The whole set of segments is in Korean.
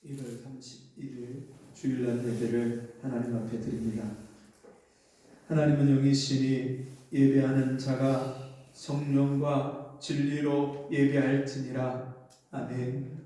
1월 31일 주일날 예배를 하나님 앞에 드립니다. 하나님은 영이시니 예배하는 자가 성령과 진리로 예배할지니라. 아멘.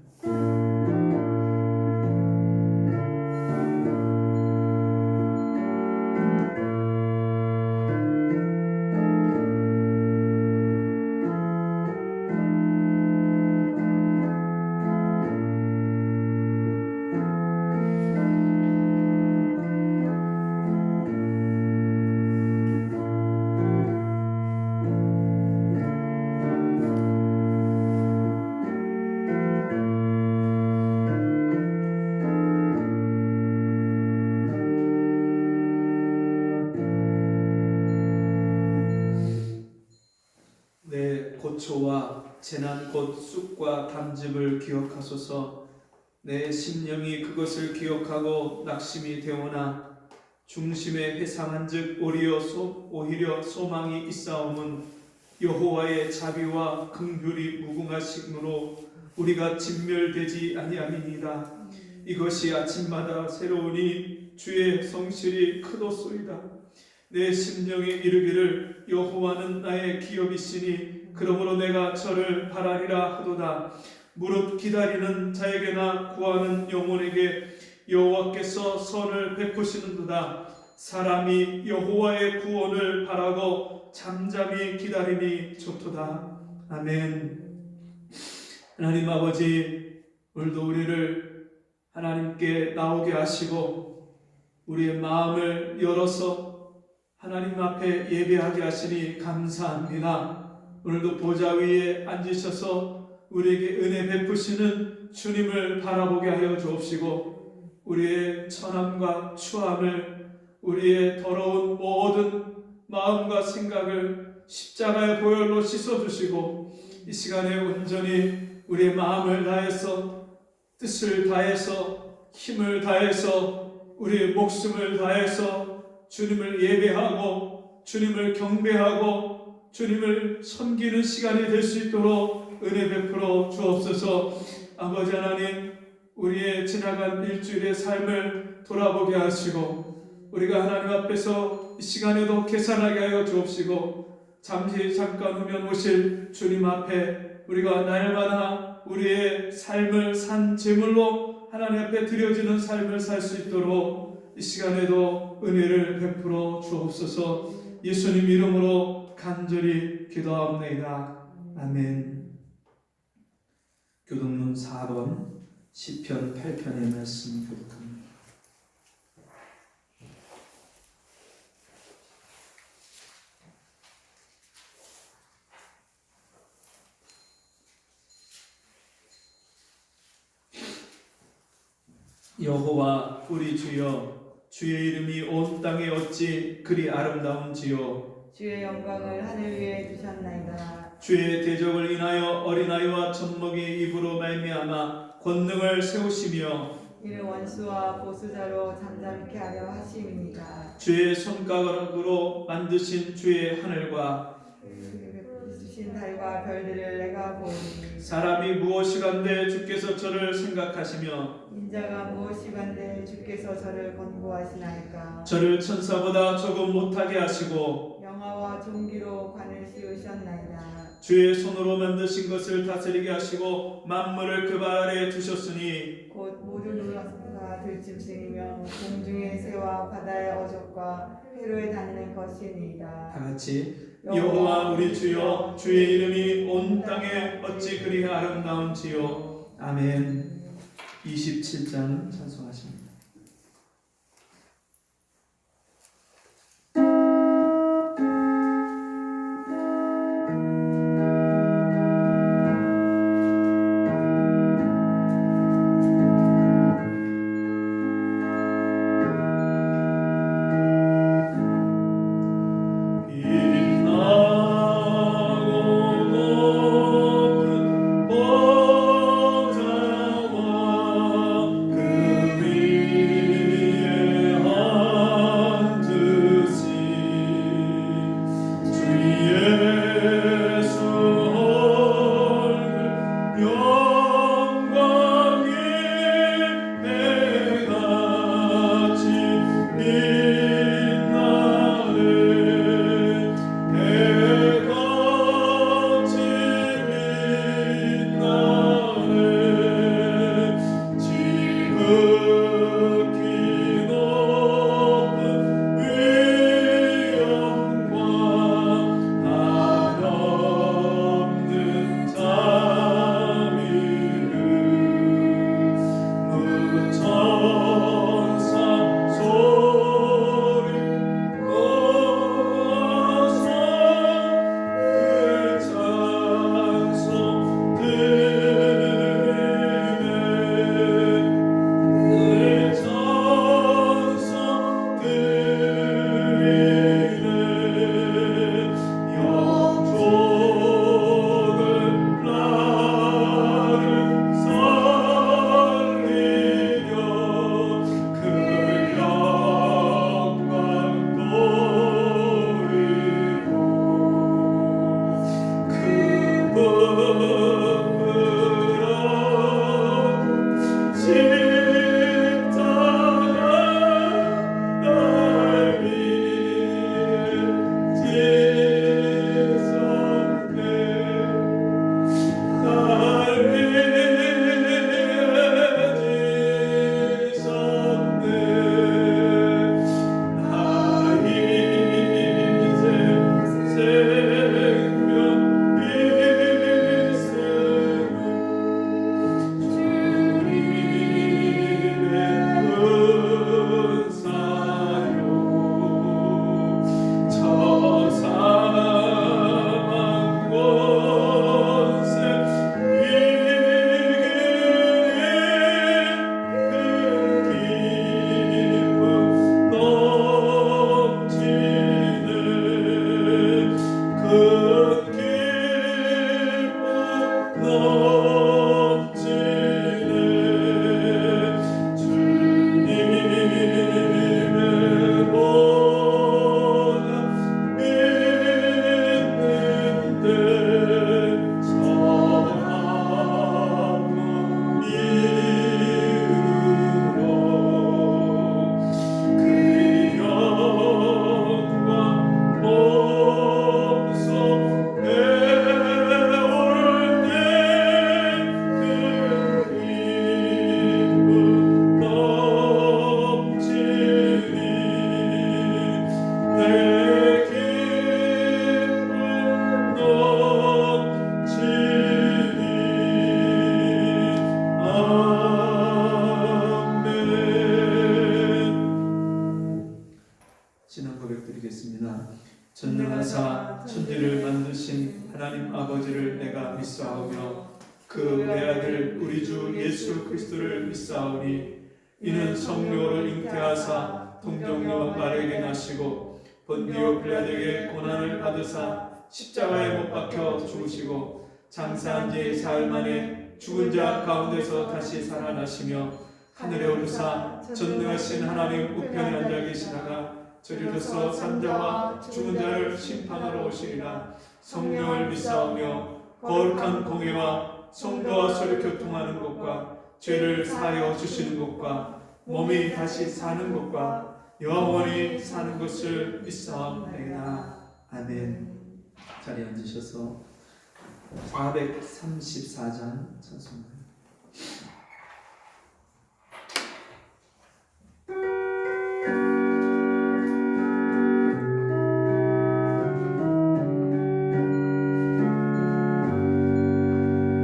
내 고초와 재난 곧 쑥과 담즙을 기억하소서. 내 심령이 그것을 기억하고 낙심이 되오나 중심에 회상한즉 오히려 소망이 있사옴은 여호와의 자비와 긍휼이 무궁하심으로 우리가 진멸되지 아니함이니이다. 이것이 아침마다 새로우니 주의 성실이 크도소이다. 내 심령에 이르기를 여호와는 나의 기업이시니 그러므로 내가 저를 바라리라 하도다. 무릇 기다리는 자에게나 구하는 영혼에게 여호와께서 선을 베푸시는도다. 사람이 여호와의 구원을 바라고 잠잠히 기다림이 좋도다. 아멘. 하나님 아버지, 오늘도 우리를 하나님께 나오게 하시고 우리의 마음을 열어서 하나님 앞에 예배하게 하시니 감사합니다. 오늘도 보좌 위에 앉으셔서 우리에게 은혜 베푸시는 주님을 바라보게 하여 주옵시고 우리의 천함과 추함을, 우리의 더러운 모든 마음과 생각을 십자가의 보혈로 씻어주시고 이 시간에 온전히 우리의 마음을 다해서, 뜻을 다해서, 힘을 다해서, 우리의 목숨을 다해서 주님을 예배하고 주님을 경배하고 주님을 섬기는 시간이 될 수 있도록 은혜 베풀어 주옵소서. 아버지 하나님, 우리의 지나간 일주일의 삶을 돌아보게 하시고 우리가 하나님 앞에서 이 시간에도 계산하게 하여 주옵시고 잠깐 후면 오실 주님 앞에 우리가 날마다 우리의 삶을 산 제물로 하나님 앞에 드려지는 삶을 살 수 있도록 이 시간에도 은혜를 베풀어 주옵소서. 예수님 이름으로 간절히 기도하옵나이다. 아멘. 교독문 4번 시편 8편의 말씀 교독합니다. 여호와 우리 주여, 주의 이름이 온 땅에 어찌 그리 아름다운지요. 주의 영광을 하늘 위에 두셨나이다. 주의 대적을 인하여 어린아이와 젖먹이 입으로 말미암아 권능을 세우시며 이를 원수와 보수자로 잠잠케 하려 하심이니라. 주의 손가락으로 만드신 주의 하늘과 주신 달과 별들을 내가 보니 사람이 무엇이간데 주께서 저를 생각하시며 인자가 무엇이간데 주께서 저를 권고하시나이까. 저를 천사보다 조금 못하게 하시고 영화와 종기로 관을 씌우셨나이다. 주의 손으로 만드신 것을 다스리게 하시고 만물을 그 발 아래에 두셨으니 곧 모든 우라가 들짐승이며 공중의 새와 바다의 어족과 회로에 다니는 것이니이다. 다같이 여호와 우리 주여, 주의 이름이 온 땅에 어찌 그리 아름다운지요. 아멘. 27장 찬송하십니다. 그 전능하사 천지를 만드신 하나님 아버지를 내가 믿사오며 그 외아들 우리 주 예수 그리스도를 믿사오니 이는 성령으로 잉태하사 동정녀 마리아에게 나시고 본디오 빌라도에게 고난을 받으사 십자가에 못 박혀 죽으시고 장사한 지 사흘 만에 죽은 자 가운데서 다시 살아나시며 하늘에 오르사 전능하신 하나님 우편에 앉아 계시다가 저리로서 산자와 죽은 자를 심판하러 오시리라. 성령을 믿사오며 거룩한 공회와 성도와 서로 교통하는 것과 죄를 사하여 주시는 것과 몸이 다시 사는 것과 영원히 사는 것을 믿사옵나이다. 아멘. 자리에 앉으셔서 434장 찬송합니다.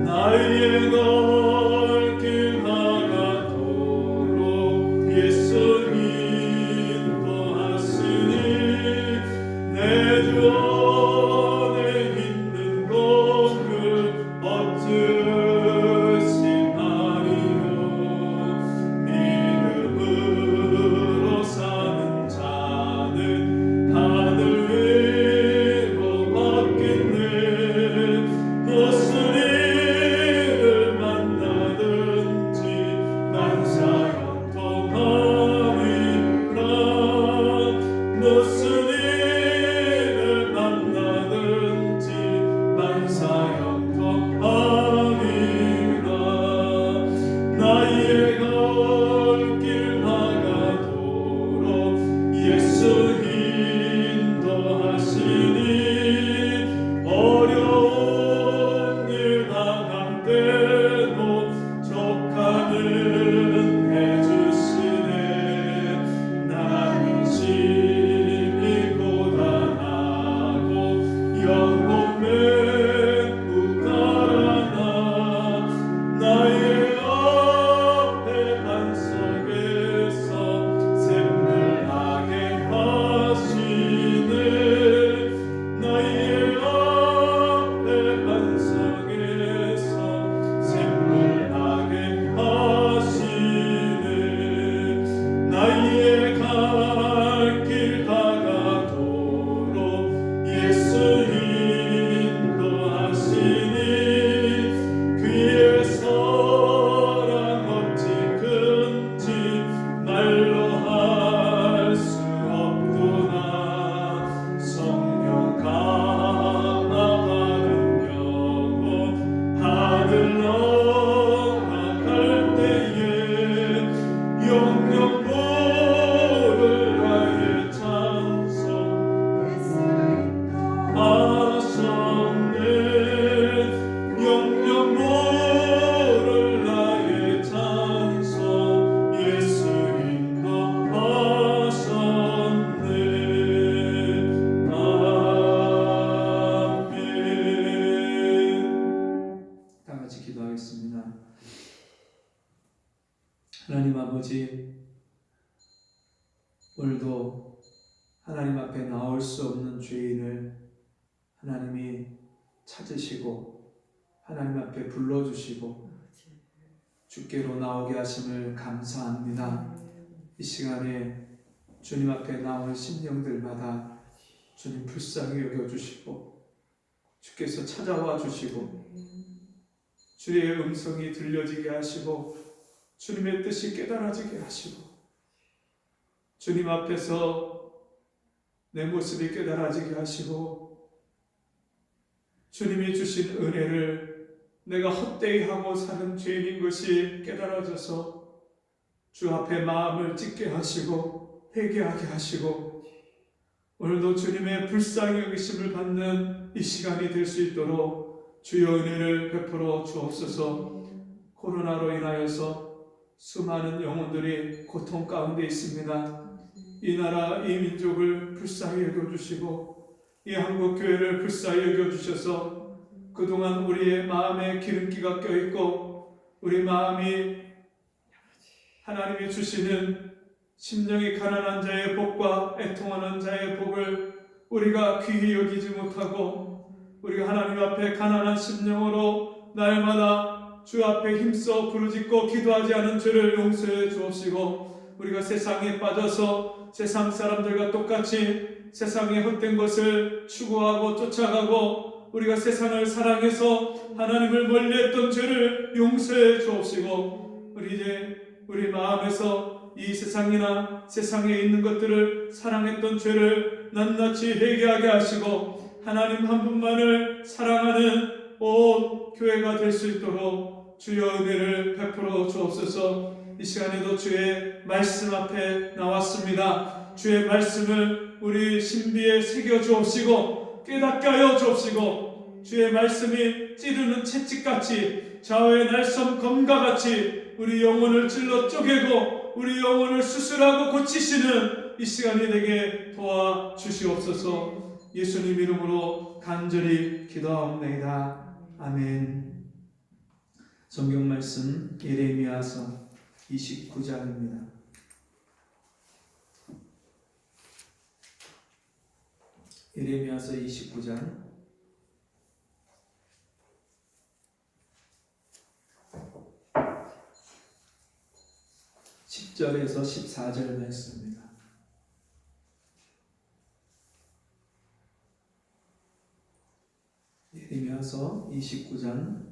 나의 갈 나가도록 예수 인도하시니 내 주 안에 있는 것을 얻으시나니요. 믿음으로 사는 자는 하늘 위로 받겠네. 무슨 하나님 아버지, 오늘도 하나님 앞에 나올 수 없는 죄인을 하나님이 찾으시고 하나님 앞에 불러주시고 주께로 나오게 하심을 감사합니다. 이 시간에 주님 앞에 나올 심령들마다 주님 불쌍히 여겨주시고 주께서 찾아와 주시고 주의 음성이 들려지게 하시고 주님의 뜻이 깨달아지게 하시고 주님 앞에서 내 모습이 깨달아지게 하시고 주님이 주신 은혜를 내가 헛되이 하고 사는 죄인인 것이 깨달아져서 주 앞에 마음을 찢게 하시고 회개하게 하시고 오늘도 주님의 불쌍히 여기심을 받는 이 시간이 될 수 있도록 주의 은혜를 베풀어 주옵소서. 코로나로 인하여서 수많은 영혼들이 고통 가운데 있습니다. 이 나라, 이 민족을 불쌍히 여겨주시고 이 한국교회를 불쌍히 여겨주셔서 그동안 우리의 마음에 기름기가 껴있고 우리 마음이 하나님이 주시는 심령이 가난한 자의 복과 애통하는 자의 복을 우리가 귀히 여기지 못하고 우리가 하나님 앞에 가난한 심령으로 날마다 주 앞에 힘써 부르짖고 기도하지 않은 죄를 용서해 주옵시고 우리가 세상에 빠져서 세상 사람들과 똑같이 세상의 헛된 것을 추구하고 쫓아가고 우리가 세상을 사랑해서 하나님을 멀리했던 죄를 용서해 주옵시고 우리 이제 우리 마음에서 이 세상이나 세상에 있는 것들을 사랑했던 죄를 낱낱이 회개하게 하시고 하나님 한 분만을 사랑하는 온 교회가 될 수 있도록 주여 은혜를 베풀어 주옵소서. 이 시간에도 주의 말씀 앞에 나왔습니다. 주의 말씀을 우리 신비에 새겨 주옵시고 깨닫게 하여 주옵시고 주의 말씀이 찌르는 채찍같이 좌우의 날선 검과 같이 우리 영혼을 찔러 쪼개고 우리 영혼을 수술하고 고치시는 이 시간이 되게 도와주시옵소서. 예수님 이름으로 간절히 기도하옵나이다. 아멘. 성경 말씀 예레미야서 29장입니다. 예레미야서 29장 10절에서 14절 말씀입니다. 예레미야서 29장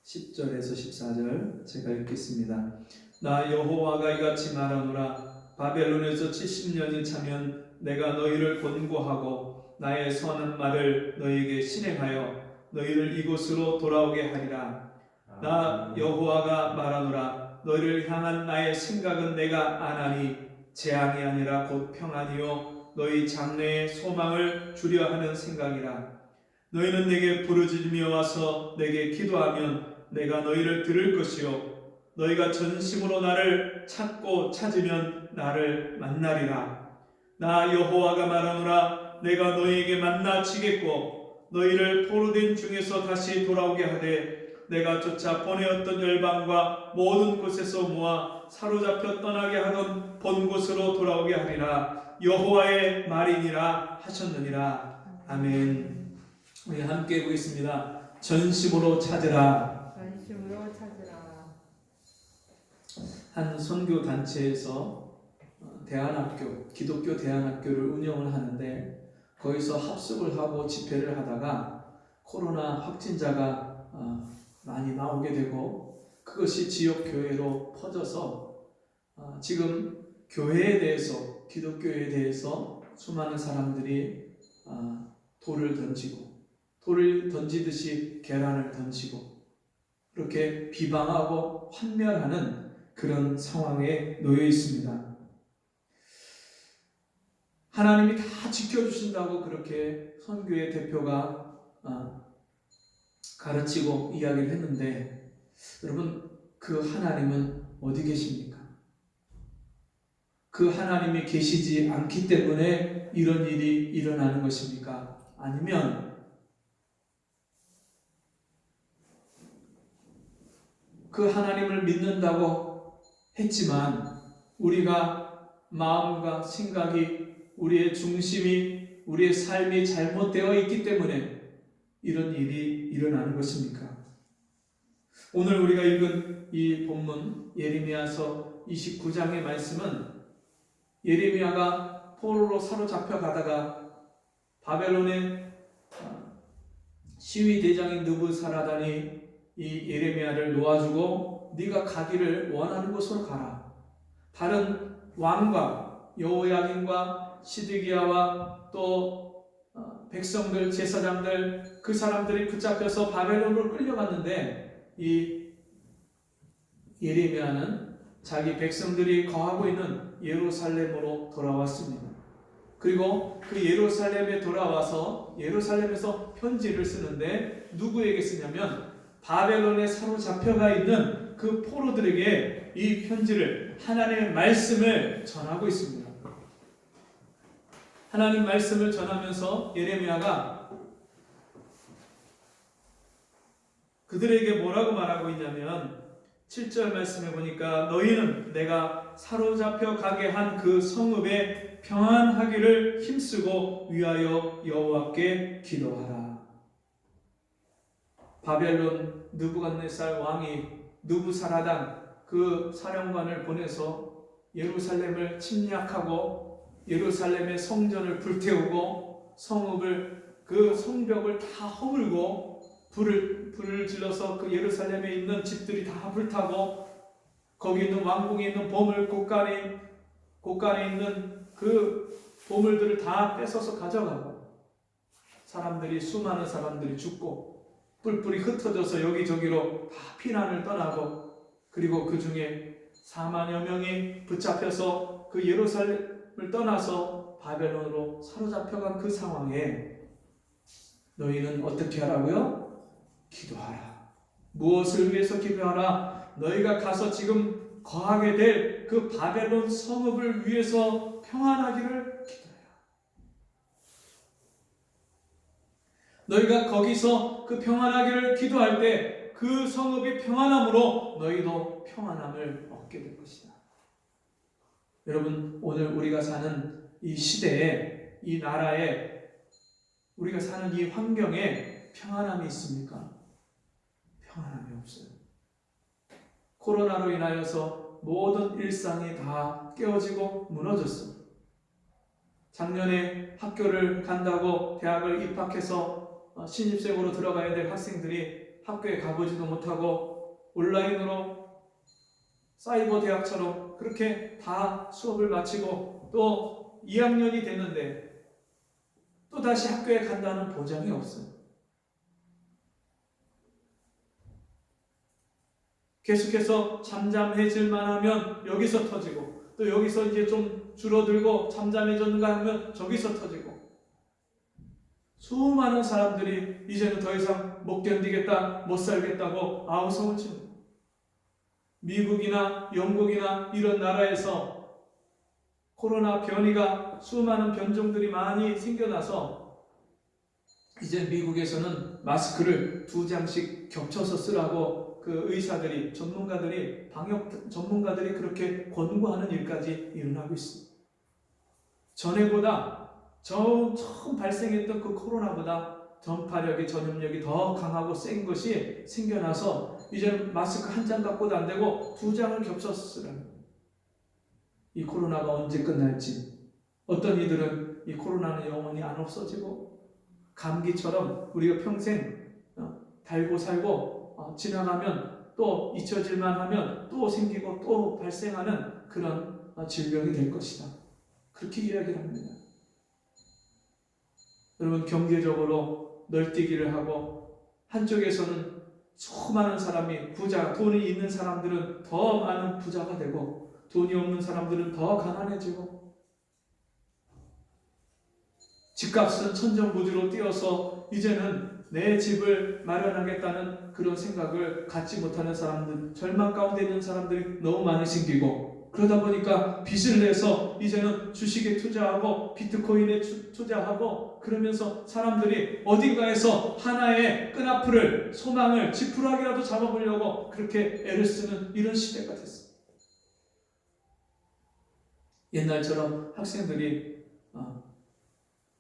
10절에서 14절 제가 읽겠습니다. 나 여호와가 이같이 말하노라. 바벨론에서 70년이 차면 내가 너희를 권고하고 나의 선한 말을 너희에게 실행하여 너희를 이곳으로 돌아오게 하리라. 나 여호와가 말하노라. 너희를 향한 나의 생각은 내가 아나니 재앙이 아니라 곧 평안이요 너희 장래의 소망을 주려 하는 생각이라. 너희는 내게 부르짖으며 와서 내게 기도하면 내가 너희를 들을 것이요 너희가 전심으로 나를 찾고 찾으면 나를 만나리라. 나 여호와가 말하노라. 내가 너희에게 만나치겠고 너희를 포로된 중에서 다시 돌아오게 하되 내가 쫓아 보내었던 열방과 모든 곳에서 모아 사로잡혀 떠나게 하던 본 곳으로 돌아오게 하리라. 여호와의 말이니라 하셨느니라. 아멘. 우리 함께 보겠습니다. 전심으로 찾으라. 전심으로 찾으라. 한 선교 단체에서 대안학교, 기독교 대안학교를 운영을 하는데 거기서 합숙을 하고 집회를 하다가 코로나 확진자가 많이 나오게 되고 그것이 지역 교회로 퍼져서 지금 교회에 대해서 기독교에 대해서 수많은 사람들이 돌을 던지듯이 계란을 던지고 그렇게 비방하고 환멸하는 그런 상황에 놓여 있습니다. 하나님이 다 지켜주신다고 그렇게 선교의 대표가 가르치고 이야기를 했는데 여러분 그 하나님은 어디 계십니까? 그 하나님이 계시지 않기 때문에 이런 일이 일어나는 것입니까? 아니면 그 하나님을 믿는다고 했지만 우리가 마음과 생각이 우리의 중심이 우리의 삶이 잘못되어 있기 때문에 이런 일이 일어나는 것입니까? 오늘 우리가 읽은 이 본문 예레미야서 29장의 말씀은 예레미야가 포로로 사로잡혀 가다가 바벨론의 시위대장인 느부사라단이 이 예레미야를 놓아주고 네가 가기를 원하는 곳으로 가라. 다른 왕과 여호야긴과 시드기야와 또 백성들, 제사장들 그 사람들이 붙잡혀서 바벨론으로 끌려갔는데 이 예레미야는 자기 백성들이 거하고 있는 예루살렘으로 돌아왔습니다. 그리고 그 예루살렘에 돌아와서 예루살렘에서 편지를 쓰는데 누구에게 쓰냐면 바벨론에 사로잡혀가 있는 그 포로들에게 이 편지를 하나님의 말씀을 전하고 있습니다. 하나님 말씀을 전하면서 예레미야가 그들에게 뭐라고 말하고 있냐면 7절 말씀해 보니까 너희는 내가 사로잡혀 가게 한 그 성읍에 평안하기를 힘쓰고 위하여 여호와께 기도하라. 바벨론 느부갓네살 왕이 느부사라단 그 사령관을 보내서 예루살렘을 침략하고 예루살렘의 성전을 불태우고 성읍을 그 성벽을 다 허물고 불을 질러서 그 예루살렘에 있는 집들이 다 불타고 거기 있는 왕궁에 있는 보물 곳간에 있는 그 보물들을 다 뺏어서 가져가고 수많은 사람들이 죽고 뿔뿔이 흩어져서 여기저기로 다 피난을 떠나고 그리고 그 중에 4만여 명이 붙잡혀서 그 예루살렘을 떠나서 바벨론으로 사로잡혀간 그 상황에 너희는 어떻게 하라고요? 기도하라. 무엇을 위해서 기도하라? 너희가 가서 지금 거하게 될 그 바벨론 성읍을 위해서 평안하기를 기도해라. 너희가 거기서 그 평안하기를 기도할 때 그 성읍이 평안함으로 너희도 평안함을 얻게 될 것이다. 여러분, 오늘 우리가 사는 이 시대에, 이 나라에, 우리가 사는 이 환경에 평안함이 있습니까? 평안함이 없어요. 코로나로 인하여서 모든 일상이 다 깨어지고 무너졌어. 작년에 학교를 간다고 대학을 입학해서 신입생으로 들어가야 될 학생들이 학교에 가보지도 못하고 온라인으로 사이버 대학처럼 그렇게 다 수업을 마치고 또 2학년이 됐는데 또 다시 학교에 간다는 보장이 없어요. 계속해서 잠잠해질만 하면 여기서 터지고 또 여기서 이제 좀 줄어들고 잠잠해졌는가 하면 저기서 터지고 수많은 사람들이 이제는 더 이상 못 견디겠다, 못 살겠다고 아우성을 치는 거예요. 미국이나 영국이나 이런 나라에서 코로나 변이가 수많은 변종들이 많이 생겨나서 이제 미국에서는 마스크를 2장씩 겹쳐서 쓰라고 그 의사들이, 전문가들이, 방역 전문가들이 그렇게 권고하는 일까지 일어나고 있습니다. 전에보다 처음 발생했던 그 코로나보다 전파력이, 전염력이 더 강하고 센 것이 생겨나서 이제 마스크 한 장 갖고도 안 되고 2장을 겹쳐서 쓰라는 거예요. 이 코로나가 언제 끝날지, 어떤 이들은 이 코로나는 영원히 안 없어지고 감기처럼 우리가 평생 달고 살고 지나가면 또 잊혀질만 하면 또 생기고 또 발생하는 그런 질병이 될 것이다. 그렇게 이야기를 합니다. 여러분, 경제적으로 널뛰기를 하고 한쪽에서는 수많은 사람이 돈이 있는 사람들은 더 많은 부자가 되고 돈이 없는 사람들은 더 가난해지고 집값은 천정부지로 뛰어서 이제는 내 집을 마련하겠다는 그런 생각을 갖지 못하는 사람들, 절망 가운데 있는 사람들이 너무 많이 생기고 그러다 보니까 빚을 내서 이제는 주식에 투자하고 비트코인에 투자하고 그러면서 사람들이 어딘가에서 하나의 끈앞을, 소망을 지푸라기라도 잡아보려고 그렇게 애를 쓰는 이런 시대가 됐어요. 옛날처럼 학생들이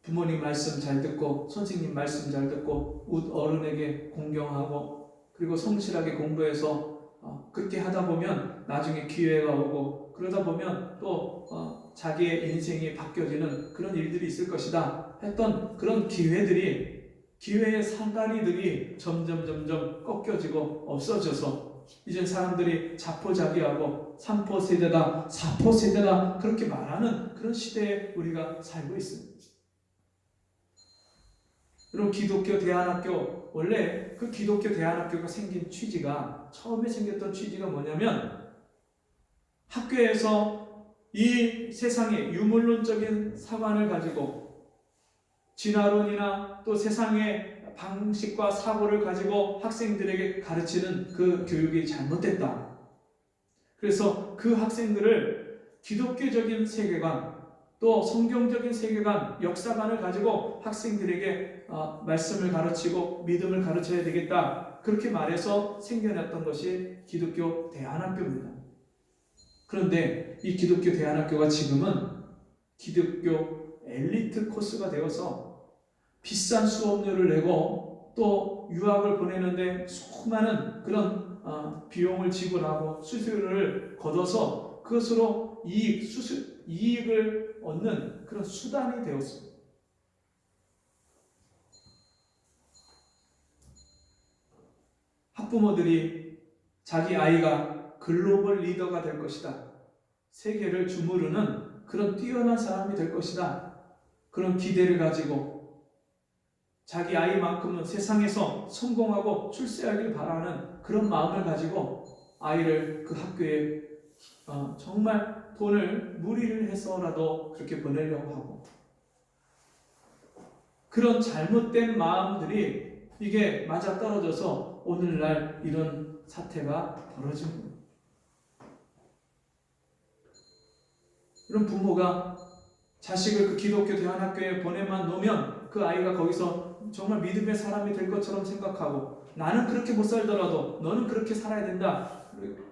부모님 말씀 잘 듣고 선생님 말씀 잘 듣고 어른에게 공경하고 그리고 성실하게 공부해서 그렇게 하다 보면 나중에 기회가 오고 그러다 보면 또 자기의 인생이 바뀌어지는 그런 일들이 있을 것이다 했던 그런 기회의 상가리들이 점점 꺾여지고 없어져서 이제 사람들이 자포자기하고 3포 세대다, 4포 세대다 그렇게 말하는 그런 시대에 우리가 살고 있습니다. 여러분, 기독교 대안학교, 원래 그 기독교 대안학교가 생긴 취지가, 처음에 생겼던 취지가 뭐냐면 학교에서 이 세상의 유물론적인 사관을 가지고 진화론이나 또 세상의 방식과 사고를 가지고 학생들에게 가르치는 그 교육이 잘못됐다. 그래서 그 학생들을 기독교적인 세계관, 또 성경적인 세계관, 역사관을 가지고 학생들에게 말씀을 가르치고 믿음을 가르쳐야 되겠다. 그렇게 말해서 생겨났던 것이 기독교 대안학교입니다. 그런데 이 기독교 대안학교가 지금은 기독교 엘리트 코스가 되어서 비싼 수업료를 내고 또 유학을 보내는데 수많은 그런 비용을 지불하고 수수료를 걷어서 그것으로 이익을 얻는 그런 수단이 되었습니다. 학부모들이 자기 아이가 글로벌 리더가 될 것이다. 세계를 주무르는 그런 뛰어난 사람이 될 것이다. 그런 기대를 가지고 자기 아이만큼은 세상에서 성공하고 출세하길 바라는 그런 마음을 가지고 아이를 그 학교에 정말 돈을 무리를 해서라도 그렇게 보내려고 하고, 그런 잘못된 마음들이 이게 맞아떨어져서 오늘날 이런 사태가 벌어진 겁니다. 이런 부모가 자식을 그 기독교 대안학교에 보내만 놓으면 그 아이가 거기서 정말 믿음의 사람이 될 것처럼 생각하고, 나는 그렇게 못 살더라도 너는 그렇게 살아야 된다.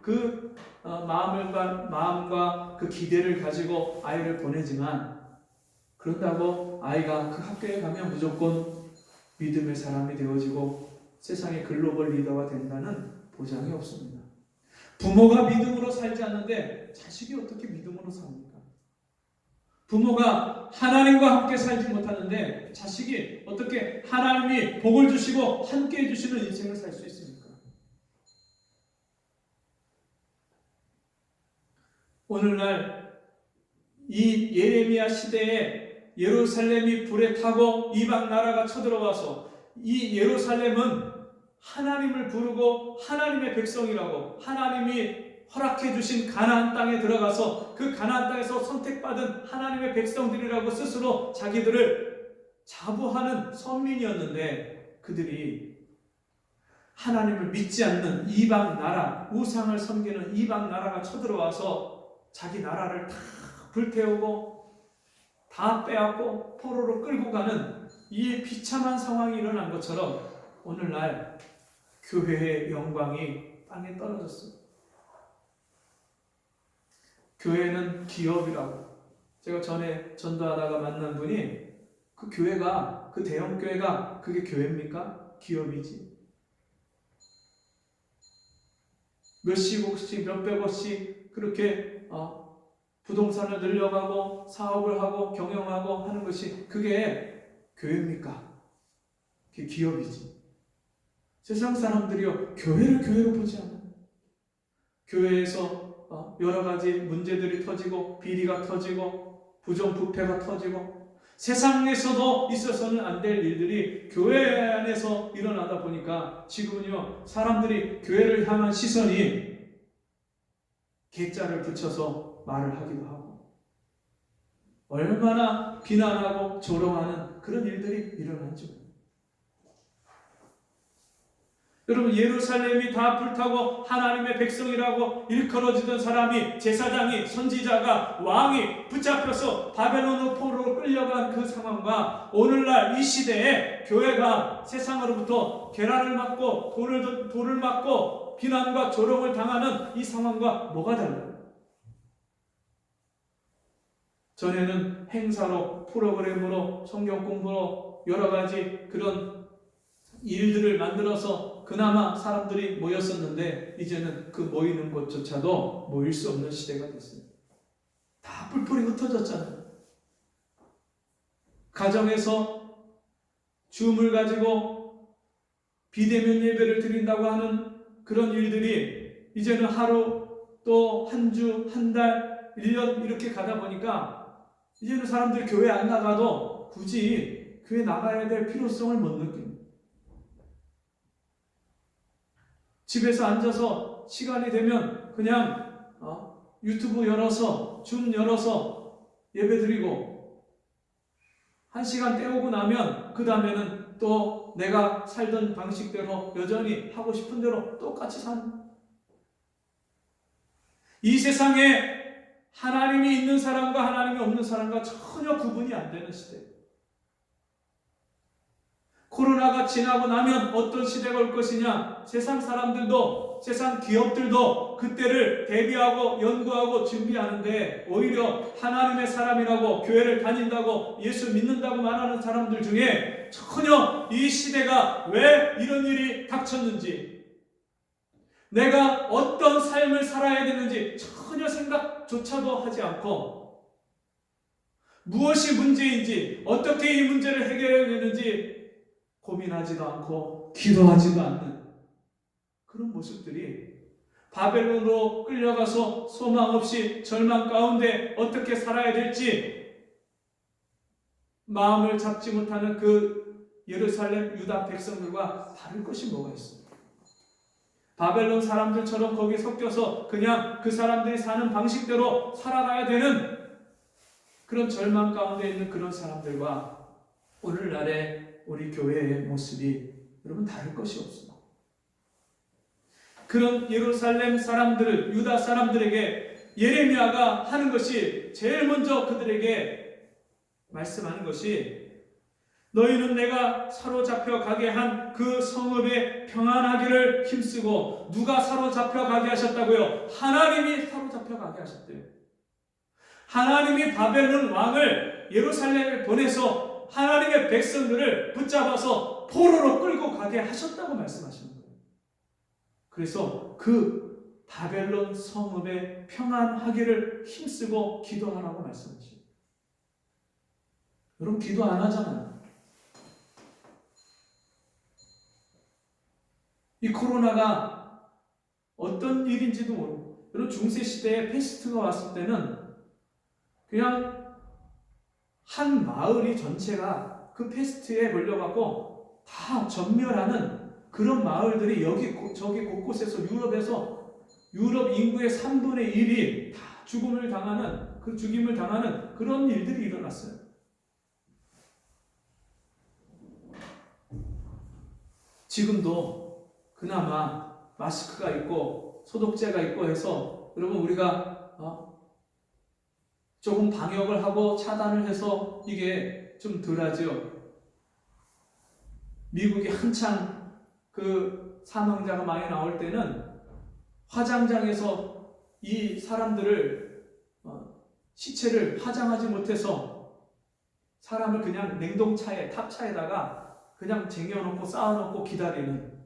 그 마음과 그 기대를 가지고 아이를 보내지만, 그런다고 아이가 그 학교에 가면 무조건 믿음의 사람이 되어지고 세상의 글로벌 리더가 된다는 보장이 없습니다. 부모가 믿음으로 살지 않는데 자식이 어떻게 믿음으로 삽니까? 부모가 하나님과 함께 살지 못하는데 자식이 어떻게 하나님이 복을 주시고 함께 해주시는 인생을 살 수 있습니까? 오늘날 이 예레미야 시대에 예루살렘이 불에 타고 이방 나라가 쳐들어와서 이 예루살렘은 하나님을 부르고 하나님의 백성이라고, 하나님이 허락해 주신 가나안 땅에 들어가서 그 가나안 땅에서 선택받은 하나님의 백성들이라고 스스로 자기들을 자부하는 선민이었는데, 그들이 하나님을 믿지 않는 이방 나라, 우상을 섬기는 이방 나라가 쳐들어와서 자기 나라를 다 불태우고 다 빼앗고 포로로 끌고 가는 이 비참한 상황이 일어난 것처럼 오늘날 교회의 영광이 땅에 떨어졌습니다. 교회는 기업이라고. 제가 전에 전도하다가 만난 분이 그 교회가, 그 대형 교회가 그게 교회입니까? 기업이지. 몇십억씩 몇백억씩 그렇게 부동산을 늘려가고 사업을 하고 경영하고 하는 것이 그게 교회입니까? 그게 기업이지. 세상 사람들이요, 교회를 교회로 보지 않아요. 교회에서 여러 가지 문제들이 터지고 비리가 터지고 부정부패가 터지고 세상에서도 있어서는 안 될 일들이 교회 안에서 일어나다 보니까 지금은요, 사람들이 교회를 향한 시선이 개자를 붙여서 말을 하기도 하고 얼마나 비난하고 조롱하는 그런 일들이 일어나죠. 여러분, 예루살렘이 다 불타고 하나님의 백성이라고 일컬어지던 사람이, 제사장이, 선지자가, 왕이 붙잡혀서 바벨론 포로로 끌려간 그 상황과 오늘날 이 시대에 교회가 세상으로부터 계란을 맞고 돌을 맞고 비난과 조롱을 당하는 이 상황과 뭐가 달라요? 전에는 행사로, 프로그램으로, 성경 공부로 여러 가지 그런 일들을 만들어서 그나마 사람들이 모였었는데 이제는 그 모이는 곳조차도 모일 수 없는 시대가 됐습니다. 다 뿔뿔이 흩어졌잖아요. 가정에서 줌을 가지고 비대면 예배를 드린다고 하는 그런 일들이 이제는 하루, 또 한 주, 한 달, 1년 이렇게 가다 보니까 이제는 사람들이 교회 안 나가도 굳이 교회 나가야 될 필요성을 못 느낍니다. 집에서 앉아서 시간이 되면 그냥 유튜브 열어서, 줌 열어서 예배 드리고 1시간 때우고 나면 그 다음에는 또 내가 살던 방식대로 여전히 하고 싶은 대로 똑같이 사는, 이 세상에 하나님이 있는 사람과 하나님이 없는 사람과 전혀 구분이 안 되는 시대. 코로나가 지나고 나면 어떤 시대가 올 것이냐? 세상 사람들도, 세상 기업들도 그때를 대비하고 연구하고 준비하는데, 오히려 하나님의 사람이라고 교회를 다닌다고 예수 믿는다고 말하는 사람들 중에 전혀 이 시대가 왜 이런 일이 닥쳤는지, 내가 어떤 삶을 살아야 되는지 전혀 생각조차도 하지 않고, 무엇이 문제인지, 어떻게 이 문제를 해결해야 되는지 고민하지도 않고 기도하지도 않는 그런 모습들이, 바벨론으로 끌려가서 소망 없이 절망 가운데 어떻게 살아야 될지 마음을 잡지 못하는 그 예루살렘 유다 백성들과 다를 것이 뭐가 있습니까? 바벨론 사람들처럼 거기에 섞여서 그냥 그 사람들이 사는 방식대로 살아가야 되는 그런 절망 가운데 있는 그런 사람들과 오늘날의 우리 교회의 모습이 여러분 다를 것이 없습니다. 그런 예루살렘 사람들을, 유다 사람들에게 예레미야가 하는 것이, 제일 먼저 그들에게 말씀하는 것이, 너희는 내가 사로잡혀 가게 한 그 성읍에 평안하기를 힘쓰고. 누가 사로잡혀 가게 하셨다고요? 하나님이 사로잡혀 가게 하셨대요. 하나님이 바벨론 왕을 예루살렘에 보내서 하나님의 백성들을 붙잡아서 포로로 끌고 가게 하셨다고 말씀하시는 거예요. 그래서 그 바벨론 성읍에 평안하기를 힘쓰고 기도하라고 말씀하시죠. 여러분, 기도 안 하잖아요. 이 코로나가 어떤 일인지도 모르고, 여러분, 중세시대에 패스트가 왔을 때는 그냥 한 마을이 전체가 그 패스트에 걸려갖고 다 전멸하는 그런 마을들이 여기 저기 곳곳에서, 유럽 인구의 3분의 1이 다 죽임을 당하는 그런 일들이 일어났어요. 지금도 그나마 마스크가 있고 소독제가 있고 해서 여러분, 우리가 조금 방역을 하고 차단을 해서 이게 좀 덜하죠. 미국이 한창 그 사망자가 많이 나올 때는 화장장에서 이 사람들을 시체를 화장하지 못해서 사람을 그냥 냉동차에, 탑차에다가 그냥 쟁여놓고 쌓아놓고 기다리는,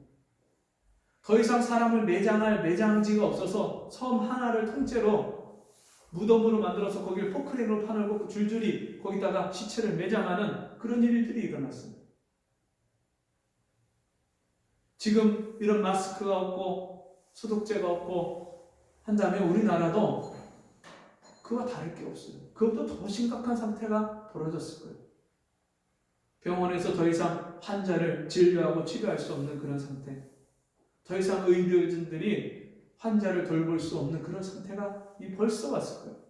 더 이상 사람을 매장할 매장지가 없어서 섬 하나를 통째로 무덤으로 만들어서 거기를 포크레인으로 파놓고 줄줄이 거기다가 시체를 매장하는 그런 일들이 일어났습니다. 지금 이런 마스크가 없고 소독제가 없고 한다면 우리나라도 그와 다를 게 없어요. 그것도 더 심각한 상태가 벌어졌을 거예요. 병원에서 더 이상 환자를 진료하고 치료할 수 없는 그런 상태, 더 이상 의료진들이 환자를 돌볼 수 없는 그런 상태가 벌써 왔을 거예요.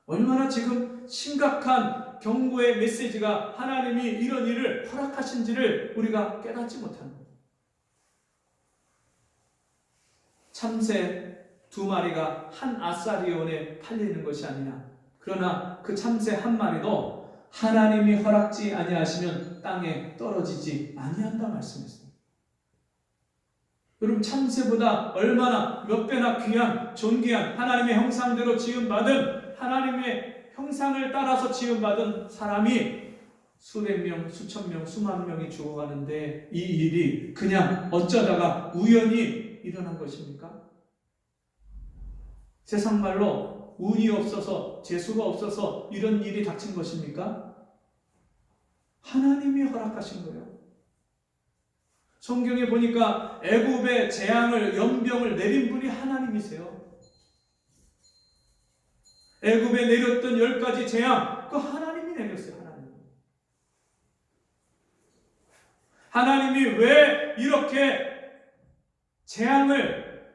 얼마나 지금 심각한 경고의 메시지가, 하나님이 이런 일을 허락하신지를 우리가 깨닫지 못하는 거예요. 참새 2마리가 한 아사리온에 팔리는 것이 아니냐. 그러나 그 참새 1마리도 하나님이 허락지 아니하시면 땅에 떨어지지 아니한다 말씀했습니다. 여러분, 참새보다 얼마나 몇 배나 귀한, 존귀한 하나님의 형상대로 지음받은, 하나님의 형상을 따라서 지음받은 사람이 수백 명, 수천 명, 수만 명이 죽어가는데 이 일이 그냥 어쩌다가 우연히 일어난 것입니까? 세상 말로 운이 없어서, 재수가 없어서 이런 일이 닥친 것입니까? 하나님이 허락하신 거예요. 성경에 보니까 애굽의 재앙을, 연병을 내린 분이 하나님이세요. 애굽에 내렸던 10가지 재앙, 그 하나님이 내렸어요. 하나님이 왜 이렇게 재앙을,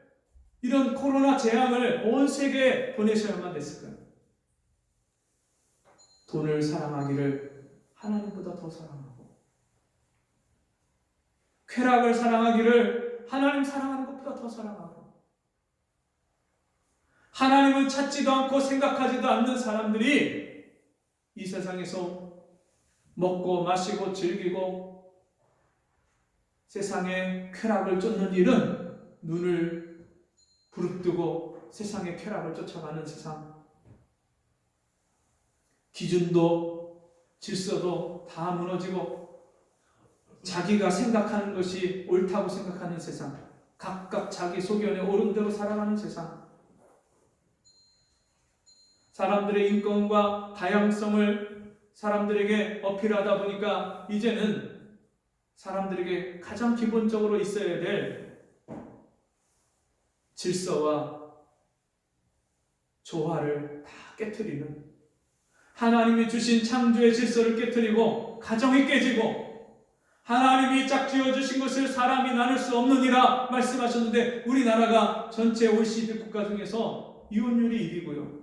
이런 코로나 재앙을 온 세계에 보내셔야만 됐을까요? 돈을 사랑하기를 하나님보다 더 사랑하고, 쾌락을 사랑하기를 하나님 사랑하는 것보다 더 사랑하고, 하나님을 찾지도 않고 생각하지도 않는 사람들이 이 세상에서 먹고 마시고 즐기고 세상의 쾌락을 쫓는 일은 눈을 부릅뜨고 세상의 쾌락을 쫓아가는 세상. 기준도 질서도 다 무너지고 자기가 생각하는 것이 옳다고 생각하는 세상. 각각 자기 소견에 옳은 대로 살아가는 세상. 사람들의 인권과 다양성을 사람들에게 어필하다 보니까 이제는 사람들에게 가장 기본적으로 있어야 될 질서와 조화를 다 깨트리는, 하나님이 주신 창조의 질서를 깨트리고 가정이 깨지고, 하나님이 짝 지어주신 것을 사람이 나눌 수 없느니라 말씀하셨는데 우리나라가 전체 OECD 국가 중에서 이혼율이 1위고요.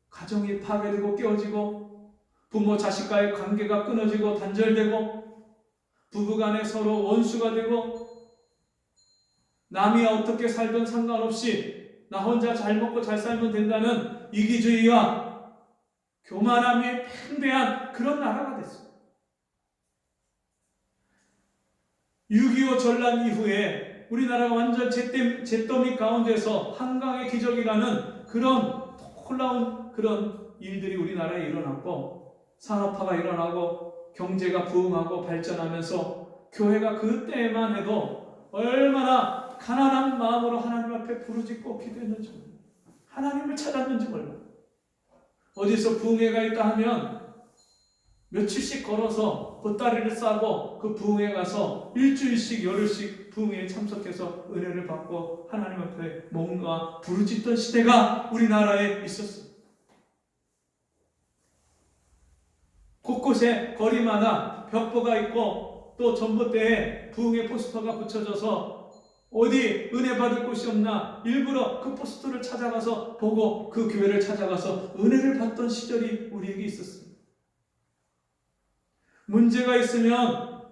가정이 파괴되고 깨어지고 부모 자식과의 관계가 끊어지고 단절되고 부부간에 서로 원수가 되고 남이 어떻게 살든 상관없이 나 혼자 잘 먹고 잘 살면 된다는 이기주의와 교만함이 팽배한 그런 나라가 됐어요. 6.25 전란 이후에 우리나라가 완전 잿더미 가운데서 한강의 기적이라는 그런 놀라운 그런 일들이 우리나라에 일어났고 산업화가 일어나고 경제가 부흥하고 발전하면서 교회가 그때만 해도 얼마나 가난한 마음으로 하나님 앞에 부르짖고 기도했는지 몰라요. 하나님을 찾았는지 몰라요. 어디서 부흥회가 있다 하면 며칠씩 걸어서 보따리를 싸고 그 부흥회 가서 일주일씩 열흘씩 부흥회에 참석해서 은혜를 받고 하나님 앞에 뭔가 부르짖던 시대가 우리나라에 있었어요. 곳곳에 거리마다 벽보가 있고 또 전봇대에 부흥회 포스터가 붙여져서 어디 은혜 받을 곳이 없나 일부러 그 포스터를 찾아가서 보고 그 교회를 찾아가서 은혜를 받던 시절이 우리에게 있었어요. 문제가 있으면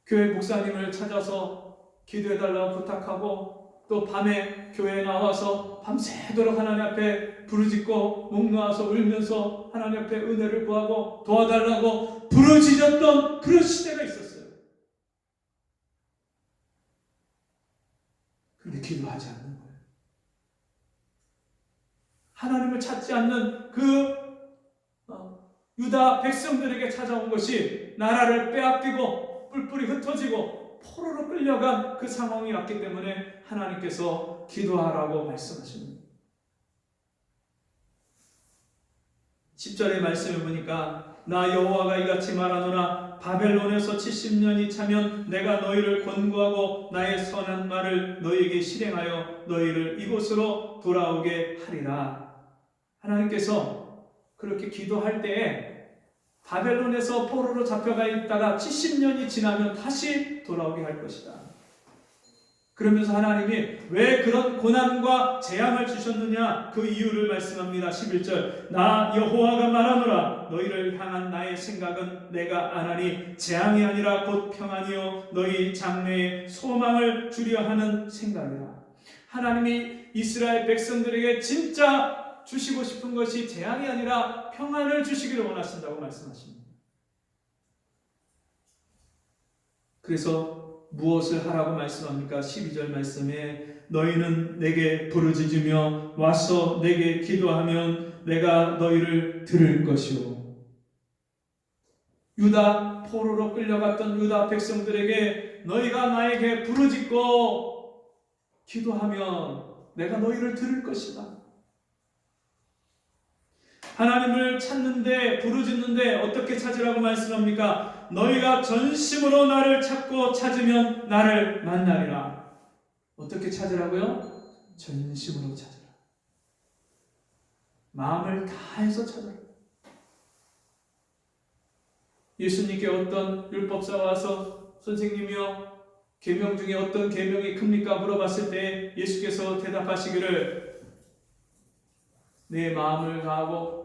교회 목사님을 찾아서 기도해달라고 부탁하고 또 밤에 교회에 나와서 밤새도록 하나님 앞에 부르짖고 목 놓아서 울면서 하나님 앞에 은혜를 구하고 도와달라고 부르짖었던 그런 시대가 있었어요. 그런데 기도하지 않는 거예요. 하나님을 찾지 않는 그 유다 백성들에게 찾아온 것이 나라를 빼앗기고 뿔뿔이 흩어지고 포로로 끌려간 그 상황이 왔기 때문에 하나님께서 기도하라고 말씀하십니다. 10절의 말씀을 보니까 나 여호와가 이같이 말하노라 바벨론에서 70년이 차면 내가 너희를 권고하고 나의 선한 말을 너희에게 실행하여 너희를 이곳으로 돌아오게 하리라. 하나님께서 그렇게 기도할 때에 바벨론에서 포로로 잡혀가 있다가 70년이 지나면 다시 돌아오게 할 것이다. 그러면서 하나님이 왜 그런 고난과 재앙을 주셨느냐 그 이유를 말씀합니다. 11절 나 여호와가 말하노라 너희를 향한 나의 생각은 내가 안하니 재앙이 아니라 곧 평안이요 너희 장래에 소망을 주려 하는 생각이라. 하나님이 이스라엘 백성들에게 진짜 주시고 싶은 것이 재앙이 아니라 평안을 주시기를 원하신다고 말씀하십니다. 그래서 무엇을 하라고 말씀합니까? 12절 말씀에 너희는 내게 부르짖으며 와서 내게 기도하면 내가 너희를 들을 것이요. 유다 포로로 끌려갔던 유다 백성들에게 너희가 나에게 부르짖고 기도하면 내가 너희를 들을 것이다. 하나님을 찾는데 부르짖는데 어떻게 찾으라고 말씀합니까? 너희가 전심으로 나를 찾고 찾으면 나를 만나리라. 어떻게 찾으라고요? 전심으로 찾으라. 마음을 다해서 찾으라. 예수님께 어떤 율법사가 와서 선생님이요 계명 중에 어떤 계명이 큽니까? 물어봤을 때 예수께서 대답하시기를 내 마음을 다하고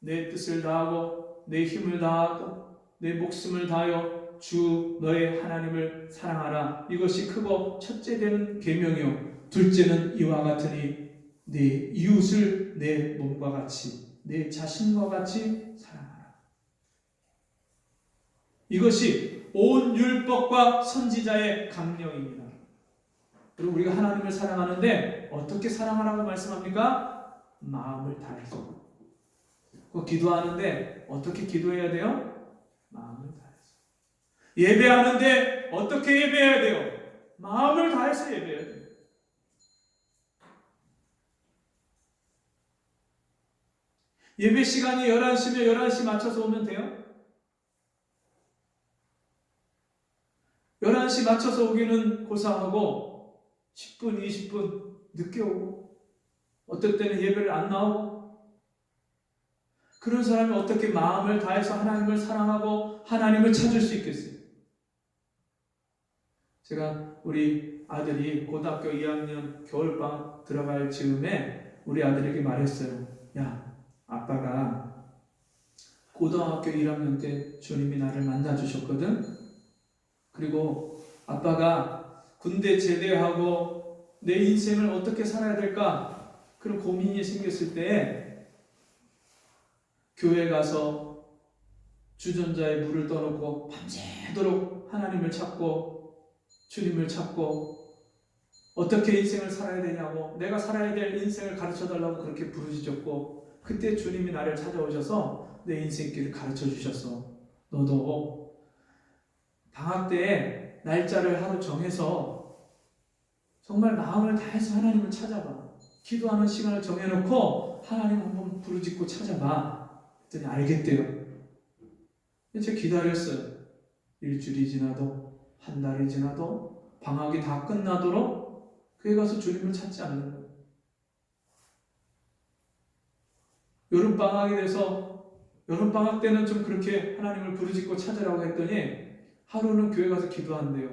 내 뜻을 다하고 내 힘을 다하고 내 목숨을 다하여 주 너의 하나님을 사랑하라. 이것이 크고 첫째 되는 계명이요 둘째는 이와 같으니 내 이웃을 내 몸과 같이 내 자신과 같이 사랑하라. 이것이 온 율법과 선지자의 강령입니다. 그리고 우리가 하나님을 사랑하는데 어떻게 사랑하라고 말씀합니까? 마음을 다해서. 기도하는데 어떻게 기도해야 돼요? 마음을 다해서. 예배하는데 어떻게 예배해야 돼요? 마음을 다해서 예배해야 돼요. 예배 시간이 11시면 11시 맞춰서 오면 돼요? 11시 맞춰서 오기는 고사하고 10분, 20분 늦게 오고 어떨 때는 예배를 안 나오고 그런 사람이 어떻게 마음을 다해서 하나님을 사랑하고 하나님을 찾을 수 있겠어요? 제가 우리 아들이 고등학교 2학년 겨울방학 들어갈 즈음에 우리 아들에게 말했어요. 야, 아빠가 고등학교 1학년 때 주님이 나를 만나주셨거든. 그리고 아빠가 군대 제대하고 내 인생을 어떻게 살아야 될까? 그런 고민이 생겼을 때 교회 가서 주전자에 물을 떠놓고 밤새도록 하나님을 찾고 주님을 찾고 어떻게 인생을 살아야 되냐고 내가 살아야 될 인생을 가르쳐달라고 그렇게 부르짖었고 그때 주님이 나를 찾아오셔서 내 인생길을 가르쳐 주셨어. 너도 방학 때에 날짜를 하루 정해서 정말 마음을 다해서 하나님을 찾아봐. 기도하는 시간을 정해놓고 하나님 한번 부르짖고 찾아봐. 그랬더니 알겠대요. 제가 기다렸어요. 일주일이 지나도 한 달이 지나도 방학이 다 끝나도록 교회 가서 주님을 찾지 않는 거예요. 여름방학이 돼서 여름방학 때는 좀 그렇게 하나님을 부르짖고 찾으라고 했더니 하루는 교회 가서 기도한대요.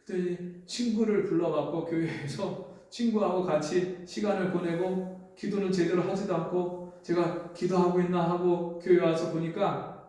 그랬더니 친구를 불러갖고 교회에서 친구하고 같이 시간을 보내고 기도는 제대로 하지도 않고 제가 기도하고 있나 하고 교회 와서 보니까